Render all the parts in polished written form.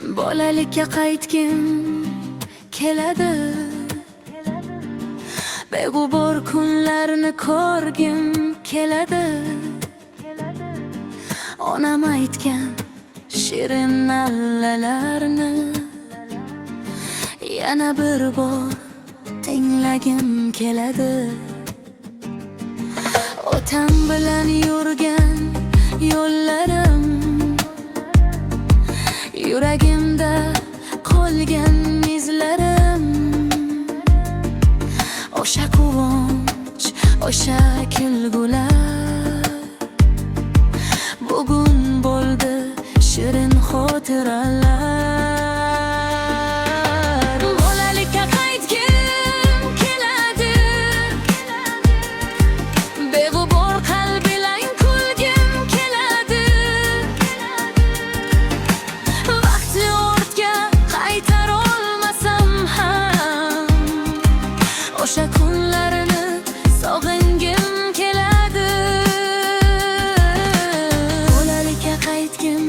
Bolalikka qaytgim keladi, beg'ubor kunlarni ko'rgim keladi. Onam aytgan shirin allalarni yana bir bor tinglagim keladi. Otam bilan yurgan yo'llarim yuragimda qolgan izlarim. O'sha quvonch, o'sha kulgular bugun bo'ldi shirin xotiralar. Bolalikka qaytgim keladi, beg'ubor qalb bilan kulgim keladi. Vaqtni ortga qaytara olmasam ham o'sha kunlarni sog'ingim keladi. Bolalikka qaytgim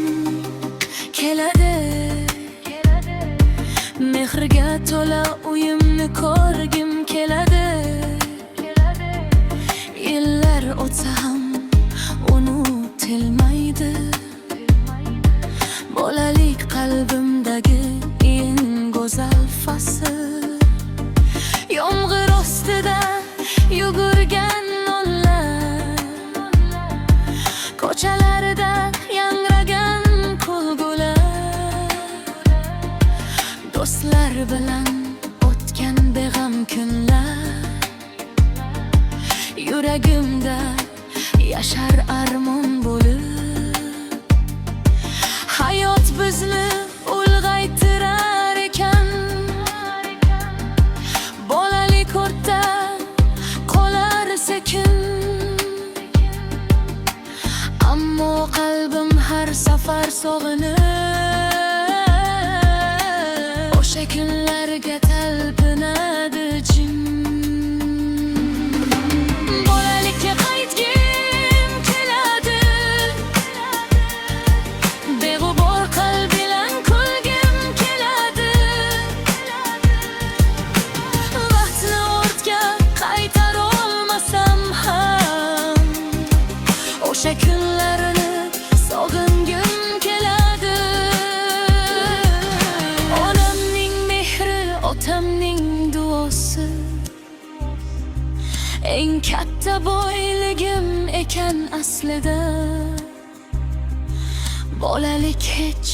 keladi, mehrga to'la uyimni ko'rgim keladi. Yillar o'tsa ham unutilmaydi bolalik qalbimdagi eng go'zal fasl. Yomg'ir ostida yugurgan nonlar, ko'chalarda yangragan kulgular, do'stlar bilan o'tgan beg'am kunlar, yuragimda yashar armon bo'lib. Hayot bizni ulg'aytirar ekan, bolalik ortda qolar sekin. Ammo qalbim har safar sog'inib o'sha kunlarga talpinadi jim. Bolalikka qaytgim keladi, beg'ubor qalb bilan kulgim keladi. Vaqtni ortga qaytara olmasam ham o'sha kunlarni sog'ingim keladi. Onamning mehri, otamning duosi eng katta boyligim ekan aslida. Bolalik hech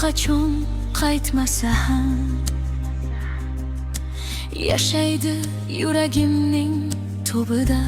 qachon qaytmasa ham yashaydi yuragimning tubida.